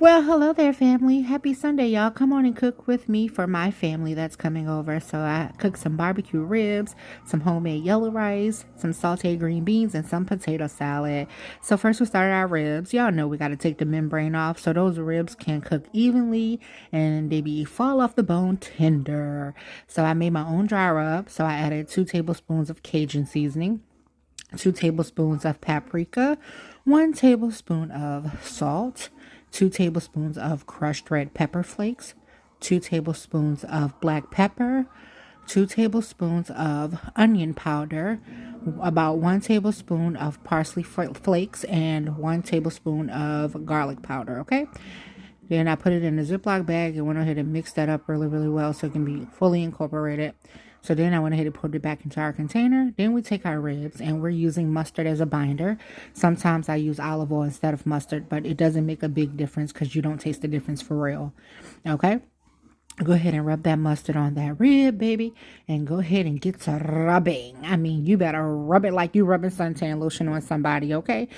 Well, hello there, family. Happy Sunday, y'all. Come on and cook with me for my family that's coming over. So I cooked some barbecue ribs, some homemade yellow rice, some sauteed green beans, and some potato salad. So first we started our ribs. Y'all know we got to take the membrane off so those ribs can cook evenly and they be fall off the bone tender. So I made my own dry rub. So I added 2 tablespoons of Cajun seasoning, 2 tablespoons of paprika, 1 tablespoon of salt, 2 tablespoons of crushed red pepper flakes, 2 tablespoons of black pepper, 2 tablespoons of onion powder, about 1 tablespoon of parsley flakes, and 1 tablespoon of garlic powder, okay? Then I put it in a Ziploc bag and went ahead and mixed that up really, really well so it can be fully incorporated. So then I went ahead and put it back into our container. Then we take our ribs and we're using mustard as a binder. Sometimes I use olive oil instead of mustard, but it doesn't make a big difference because you don't taste the difference for real. Okay? Go ahead and rub that mustard on that rib, baby, and go ahead and get to rubbing. I mean, you better rub it like you rubbing suntan lotion on somebody, okay?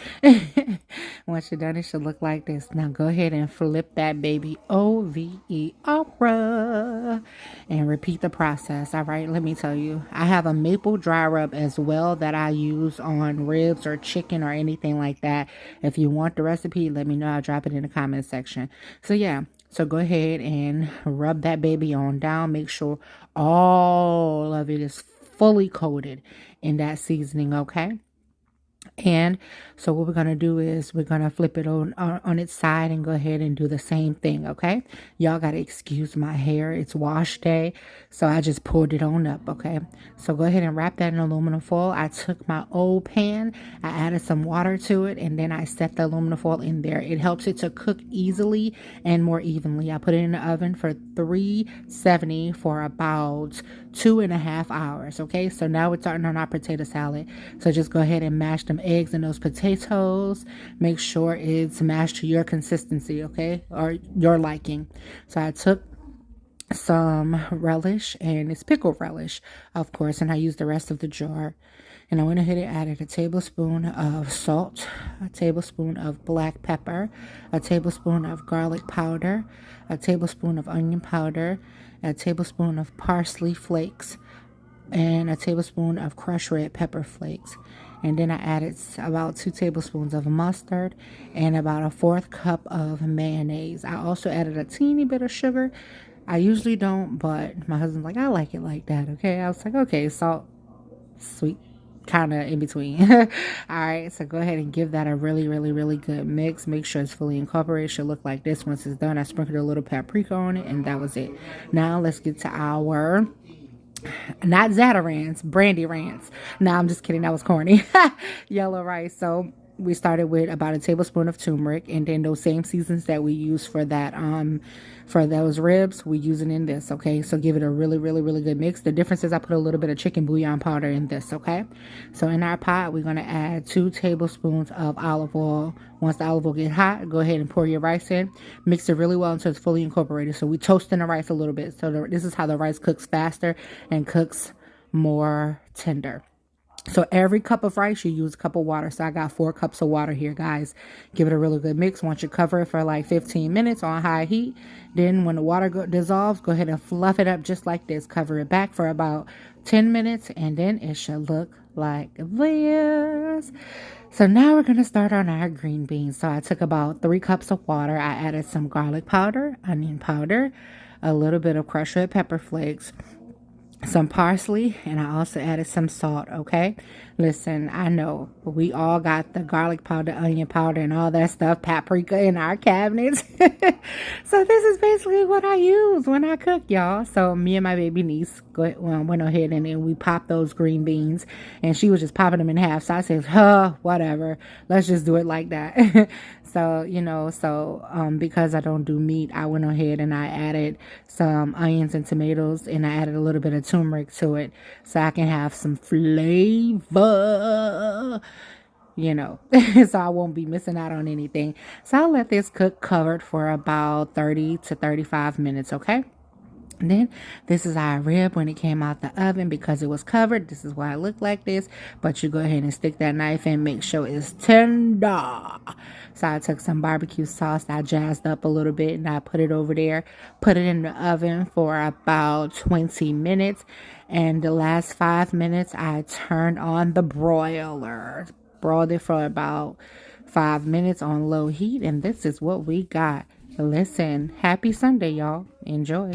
Once you're done, it should look like this. Now go ahead and flip that baby over and repeat the process. All right, let me tell you, I have a maple dry rub as well that I use on ribs or chicken or anything like that. If you want the recipe, let me know. I'll drop it in the comment section. So yeah. So go ahead and rub that baby on down. Make sure all of it is fully coated in that seasoning, okay? And so what we're going to do is we're going to flip it on its side and go ahead and do the same thing, okay? Y'all got to excuse my hair. It's wash day, so I just pulled it on up, okay? So go ahead and wrap that in aluminum foil. I took my old pan, I added some water to it, and then I set the aluminum foil in there. It helps it to cook easily and more evenly. I put it in the oven for 370 for about 2.5 hours, okay? So now we're starting on our potato salad. So just go ahead and mash them eggs and those potatoes. Make sure it's mashed to your consistency, okay, or your liking. So I took some relish, and it's pickled relish, of course, and I used the rest of the jar. And I went ahead and added a tablespoon of salt, a tablespoon of black pepper, a tablespoon of garlic powder, a tablespoon of onion powder, a tablespoon of parsley flakes, and a tablespoon of crushed red pepper flakes. And then I added about 2 tablespoons of mustard and about a 1/4 cup of mayonnaise. I also added a teeny bit of sugar. I usually don't, but my husband's like, I like it like that, okay? I was like, okay, salt, sweet, kind of in between. All right, so go ahead and give that a really, really, really good mix. Make sure it's fully incorporated. It should look like this once it's done. I sprinkled a little paprika on it, and that was it. Now let's get to our... not Zatarans, Brandy Rants. No, I'm just kidding. That was corny. Yellow rice. So we started with about a tablespoon of turmeric, and then those same seasons that we use for that for those ribs, we using in this, okay? So give it a really, really, really good mix. The difference is I put a little bit of chicken bouillon powder in this, okay? So in our pot, we're gonna add 2 tablespoons of olive oil. Once the olive oil get hot, go ahead and pour your rice in. Mix it really well until it's fully incorporated. So we toasting the rice a little bit. So this is how the rice cooks faster and cooks more tender. So every cup of rice, you use a cup of water. So I got 4 cups of water here, guys. Give it a really good mix. Once you cover it for like 15 minutes on high heat, then when the water dissolves, go ahead and fluff it up just like this. Cover it back for about 10 minutes, and then it should look like this. So now we're going to start on our green beans. So I took about 3 cups of water. I added some garlic powder, onion powder, a little bit of crushed red pepper flakes, some parsley, and I also added some salt, okay? Listen, I know we all got the garlic powder, onion powder, and all that stuff, paprika in our cabinets. So this is basically what I use when I cook, y'all. So me and my baby niece went ahead and then we popped those green beans, and she was just popping them in half. So I said, whatever, let's just do it like that. So, because I don't do meat, I went ahead and I added some onions and tomatoes, and I added a little bit of turmeric to it so I can have some flavor, so I won't be missing out on anything. So I'll let this cook covered for about 30 to 35 minutes, okay? And then this is our rib when it came out the oven. Because it was covered, this is why it looked like this. But you go ahead and stick that knife in, make sure it's tender. So I took some barbecue sauce, I jazzed up a little bit, and I put it over there, put it in the oven for about 20 minutes. And the last 5 minutes I turned on the broiler, broiled it for about 5 minutes on low heat, and this is what we got. Listen, happy Sunday, y'all. Enjoy.